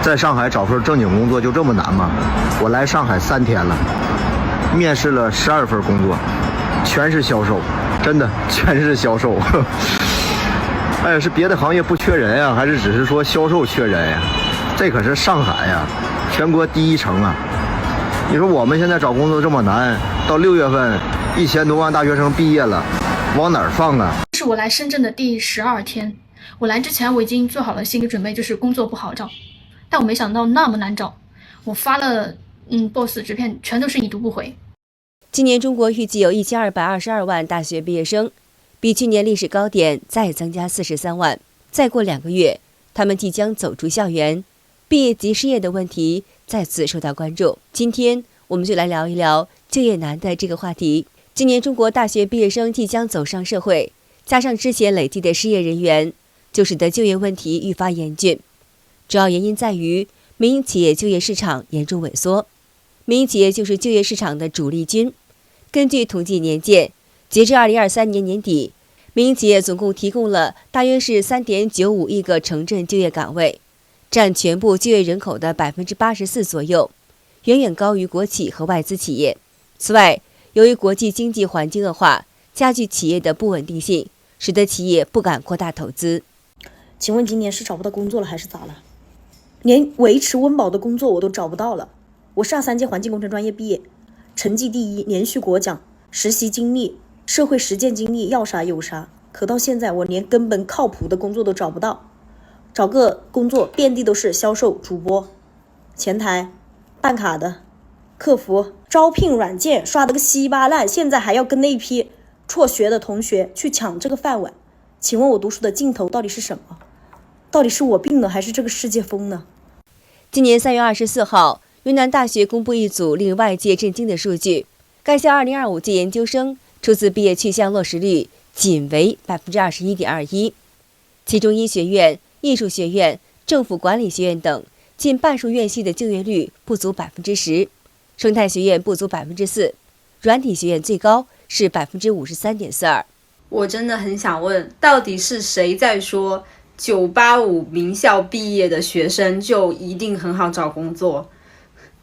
在上海找份正经工作就这么难吗？我来上海3天了，面试了12份工作，全是销售，真的全是销售。哎，是别的行业不缺人呀，还是只是说销售缺人呀？这可是上海呀，全国第1城啊！你说我们现在找工作这么难，到6月份1000多万大学生毕业了，往哪儿放啊？这是我来深圳的第12天，我来之前我已经做好了心理准备，就是工作不好找，但我没想到那么难找。我发了boss 直片，全都是已读不回。今年中国预计有1222万大学毕业生，比去年历史高点再增加43万。再过2个月，他们即将走出校园，毕业及失业的问题再次受到关注。今天我们就来聊一聊就业难的这个话题。今年中国大学毕业生即将走上社会，加上之前累计的失业人员，就使得就业问题愈发严峻。主要原因在于民营企业就业市场严重萎缩。民营企业就是就业市场的主力军。根据统计年鉴，截至2023年年底，民营企业总共提供了大约是3.95亿个城镇就业岗位，占全部就业人口的84%左右，远远高于国企和外资企业。此外，由于国际经济环境恶化，加剧企业的不稳定性，使得企业不敢扩大投资。请问今年是找不到工作了还是咋了？连维持温饱的工作我都找不到了。我是23届环境工程专业毕业，成绩第1，连续国奖，实习经历、社会实践经历要啥有啥。可到现在我连根本靠谱的工作都找不到，找个工作遍地都是销售、主播、前台、办卡的、客服，招聘软件刷得个稀巴烂，现在还要跟那批辍学的同学去抢这个饭碗。请问我读书的尽头到底是什么？到底是我病了还是这个世界疯呢？今年3月24号，云南大学公布一组令外界震惊的数据，该校2025届研究生初次毕业去向落实率仅为 21.21%， 其中医学院、艺术学院、政府管理学院等近半数院系的就业率不足 10%， 生态学院不足 4%， 软体学院最高是 53.42%。 我真的很想问，到底是谁在说985名校毕业的学生就一定很好找工作？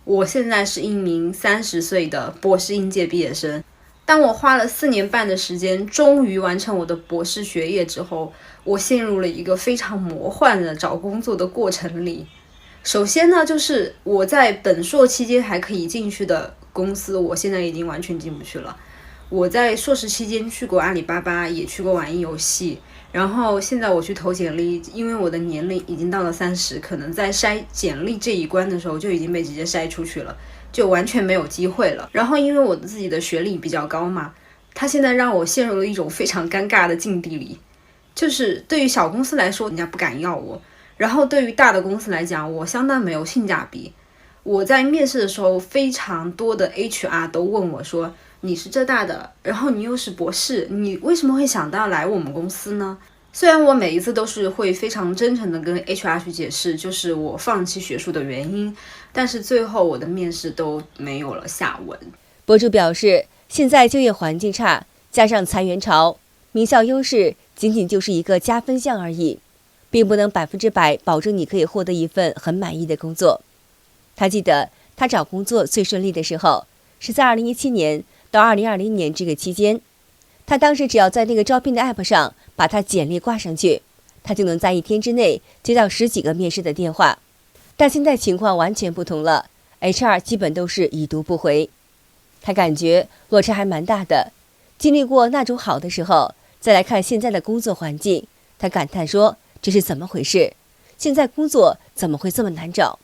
我现在是一名30岁的博士应届毕业生，当我花了4年半的时间终于完成我的博士学业之后，我陷入了一个非常魔幻的找工作的过程里。首先呢，就是我在本硕期间还可以进去的公司，我现在已经完全进不去了。我在硕士期间去过阿里巴巴，也去过网易游戏，然后现在我去投简历，因为我的年龄已经到了30，可能在筛简历这一关的时候就已经被直接筛出去了，就完全没有机会了。然后因为我自己的学历比较高嘛，他现在让我陷入了一种非常尴尬的境地里，就是对于小公司来说人家不敢要我，然后对于大的公司来讲我相当没有性价比。我在面试的时候，非常多的 HR 都问我说，你是浙大的，然后你又是博士，你为什么会想到来我们公司呢？虽然我每一次都是会非常真诚的跟 HR 去解释，就是我放弃学术的原因，但是最后我的面试都没有了下文。博主表示，现在就业环境差，加上裁员潮，名校优势仅仅就是一个加分项而已，并不能100%保证你可以获得一份很满意的工作。他记得他找工作最顺利的时候是在2017年到2020年这个期间，他当时只要在那个招聘的 app 上把他简历挂上去，他就能在1天之内接到10几个面试的电话。但现在情况完全不同了， HR 基本都是已读不回。他感觉落差还蛮大的，经历过那种好的时候，再来看现在的工作环境，他感叹说，这是怎么回事？现在工作怎么会这么难找？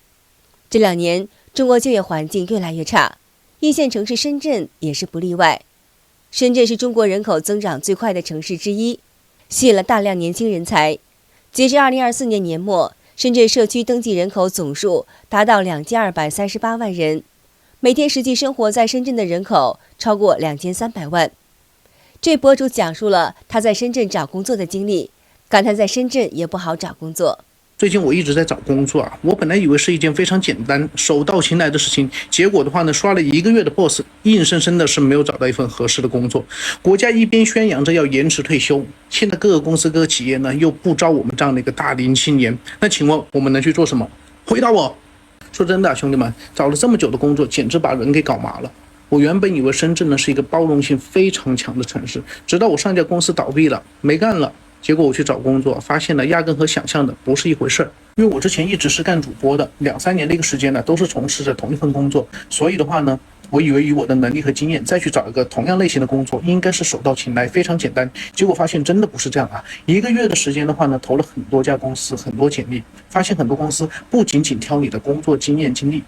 这2年中国就业环境越来越差，一线城市深圳也是不例外。深圳是中国人口增长最快的城市之一，吸引了大量年轻人才。截至2024年年末，深圳社区登记人口总数达到2238万人，每天实际生活在深圳的人口超过2300万。这博主讲述了他在深圳找工作的经历，感叹在深圳也不好找工作。最近我一直在找工作啊，我本来以为是一件非常简单、手到擒来的事情，结果的话呢，刷了1个月的 boss， 硬生生的是没有找到一份合适的工作。国家一边宣扬着要延迟退休，现在各个公司、各个企业呢又不招我们这样的一个大龄青年，那请问我们能去做什么？回答我。说真的，兄弟们，找了这么久的工作，简直把人给搞麻了。我原本以为深圳呢是一个包容性非常强的城市，直到我上家公司倒闭了，没干了，结果我去找工作，发现呢压根和想象的不是一回事儿。因为我之前一直是干主播的，2-3年的一个时间呢，都是从事着同一份工作，所以的话呢，我以为以我的能力和经验再去找一个同样类型的工作，应该是手到擒来，非常简单。结果发现真的不是这样啊！1个月的时间的话呢，投了很多家公司，很多简历，发现很多公司不仅仅挑你的工作经验经历，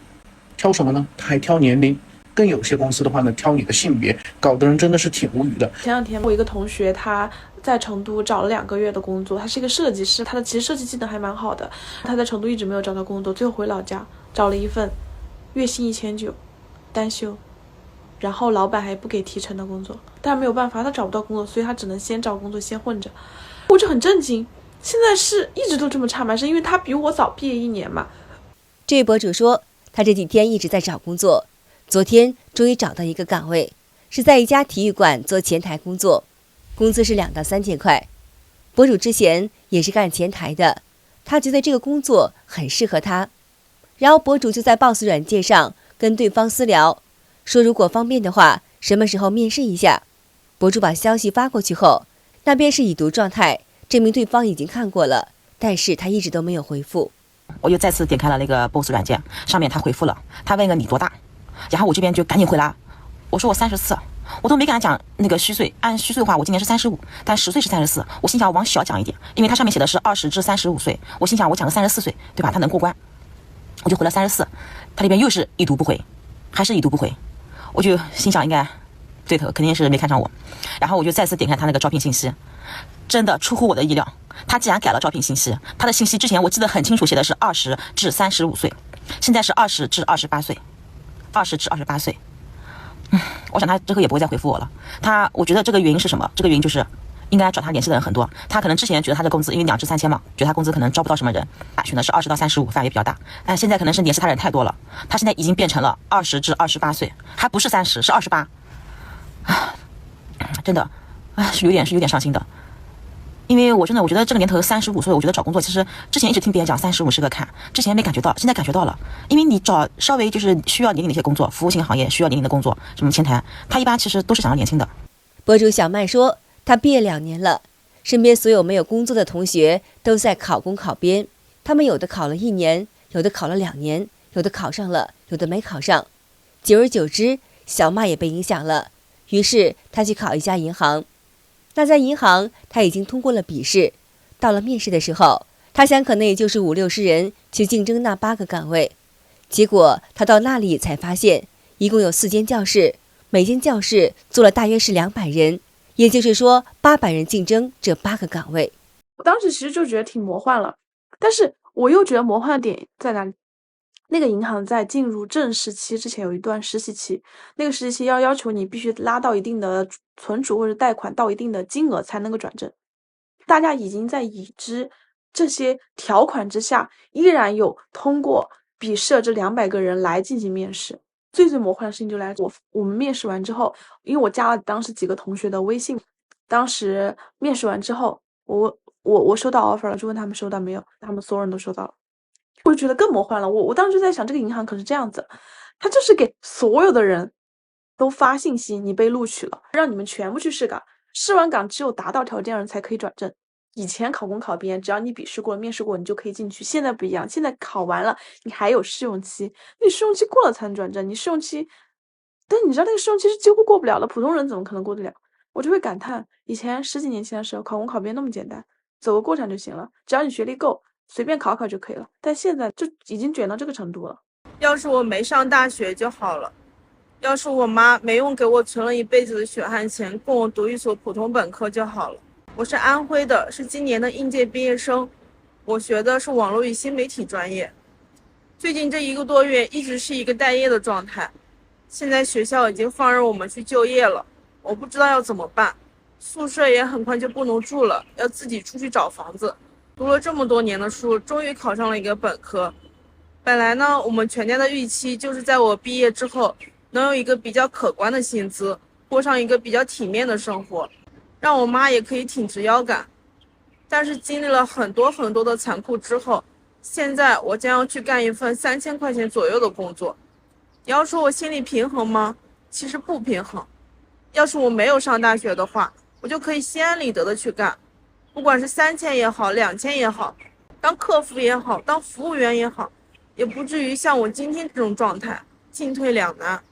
挑什么呢？他还挑年龄。更有些公司的话呢，挑你的性别，搞得人真的是挺无语的。前2天我一个同学他在成都找了2个月的工作，他是一个设计师，他的其实设计技能还蛮好的，他在成都一直没有找到工作，最后回老家找了一份月薪1900单休，然后老板还不给提成的工作，但没有办法，他找不到工作，所以他只能先找工作先混着。我就很震惊，现在是一直都这么差吗？是因为他比我早毕业1年嘛？这位博主说，他这几天一直在找工作，昨天终于找到一个岗位，是在一家体育馆做前台工作，工资是2到3千块。博主之前也是干前台的，他觉得这个工作很适合他。然后博主就在 Boss 软件上跟对方私聊，说如果方便的话，什么时候面试一下。博主把消息发过去后，那边是已读状态，证明对方已经看过了，但是他一直都没有回复。我又再次点开了那个 Boss 软件，上面他回复了，他问个你多大，然后我这边就赶紧回答，我说我34，我都没跟他讲那个虚岁，按虚岁的话我今年是35，但10岁是34，我心想往小讲一点，因为他上面写的是20至35岁，我心想我讲个34岁，对吧？他能过关，我就回了34，他那边又是已读不回，还是已读不回，我就心想应该对头，肯定是没看上我，然后我就再次点开他那个招聘信息，真的出乎我的意料，他竟然改了招聘信息，他的信息之前我记得很清楚，写的是20至35岁，现在是20至28岁，20至28岁。我想他这个也不会再回复我了。我觉得这个原因是什么？这个原因就是应该找他联系的人很多，他可能之前觉得他的工资因为2至3千嘛，觉得他工资可能招不到什么人，选的是20到35，范围比较大。现在可能是联系他人太多了，他现在已经变成了20至28岁，还不是30，是28。真的，是有点伤心的。因为我觉得这个年头35岁，我觉得找工作其实之前一直听别人讲35是个坎，之前没感觉到，现在感觉到了。因为你找稍微就是需要年龄的一些工作，服务性行业需要年龄的工作，什么前台，他一般其实都是想要年轻的。博主小麦说，他毕业2年了，身边所有没有工作的同学都在考公考编，他们有的考了1年，有的考了2年，有的考上了，有的没考上。久而久之，小麦也被影响了，于是他去考一家银行。那在银行，他已经通过了笔试，到了面试的时候，他想可能也就是50-60人去竞争那8个岗位，结果他到那里才发现，一共有4间教室，每间教室坐了大约是200人，也就是说800人竞争这8个岗位。我当时其实就觉得挺魔幻了，但是我又觉得魔幻的点在哪里？那个银行在进入正式期之前有一段实习期，那个实习期要求你必须拉到一定的存储或者贷款到一定的金额才能够转正。大家已经在已知这些条款之下，依然有通过笔试这200个人来进行面试。最魔幻的事情就来我们面试完之后，因为我加了当时几个同学的微信，当时面试完之后，我收到 offer 了，就问他们收到没有，他们所有人都收到了。我就觉得更魔幻了，我当时就在想，这个银行可是这样子，他就是给所有的人都发信息，你被录取了，让你们全部去试岗，试完岗只有达到条件的人才可以转正。以前考公考编，只要你笔试过、面试过，你就可以进去。现在不一样，现在考完了，你还有试用期，你试用期过了才能转正。你试用期，但你知道那个试用期是几乎过不了的，普通人怎么可能过得了？我就会感叹，以前10几年前的时候，考公考编那么简单，走个过场就行了，只要你学历够。随便考考就可以了，但现在就已经卷到这个程度了。要是我没上大学就好了，要是我妈没用给我存了一辈子的血汗钱供我读一所普通本科就好了。我是安徽的，是今年的应届毕业生，我学的是网络与新媒体专业。最近这1个多月一直是一个待业的状态，现在学校已经放任我们去就业了，我不知道要怎么办，宿舍也很快就不能住了，要自己出去找房子。读了这么多年的书，终于考上了一个本科。本来呢，我们全家的预期就是在我毕业之后，能有一个比较可观的薪资，过上一个比较体面的生活，让我妈也可以挺直腰杆。但是经历了很多的残酷之后，现在我将要去干一份3000块钱左右的工作。你要说我心里平衡吗？其实不平衡。要是我没有上大学的话，我就可以心安理得的去干，不管是3000也好，2000也好，当客服也好，当服务员也好，也不至于像我今天这种状态，进退两难。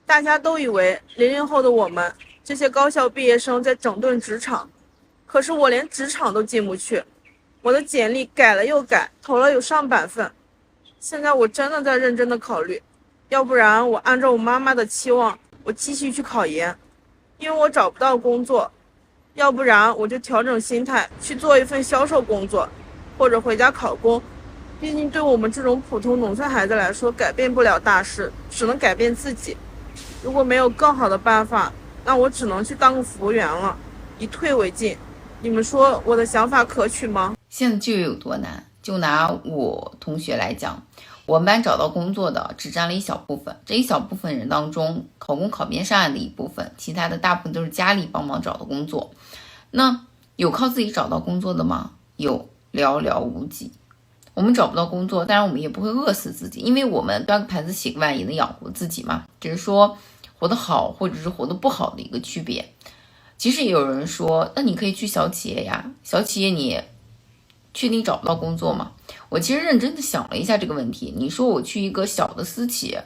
大家都以为00后的我们这些高校毕业生在整顿职场，可是我连职场都进不去。我的简历改了又改，投了有上百份。现在我真的在认真的考虑，要不然我按照我妈妈的期望，我继续去考研，因为我找不到工作；要不然我就调整心态去做一份销售工作，或者回家考公。毕竟对我们这种普通农村孩子来说，改变不了大事，只能改变自己。如果没有更好的办法，那我只能去当个服务员了，以退为进。你们说我的想法可取吗？现在就业有多难？就拿我同学来讲，我们班找到工作的只占了一小部分，这一小部分人当中，考公考编上岸的一部分，其他的大部分都是家里帮忙找的工作。那有靠自己找到工作的吗？有，寥寥无几。我们找不到工作，当然我们也不会饿死自己，因为我们端个盘子洗个碗也能养活自己嘛，只是说活得好或者是活得不好的一个区别。其实也有人说，那你可以去小企业呀，小企业你确定找不到工作吗？我其实认真的想了一下这个问题，你说我去一个小的私企业，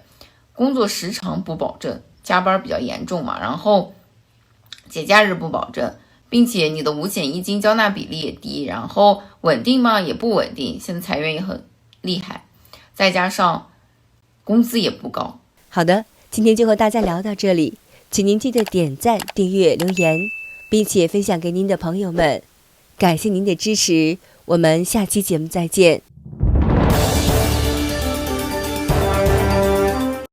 工作时长不保证，加班比较严重嘛，然后节假日不保证，并且你的五险一金交纳比例也低，然后稳定吗？也不稳定，现在裁员也很厉害，再加上工资也不高。好的，今天就和大家聊到这里，请您记得点赞、订阅、留言，并且分享给您的朋友们。感谢您的支持，我们下期节目再见。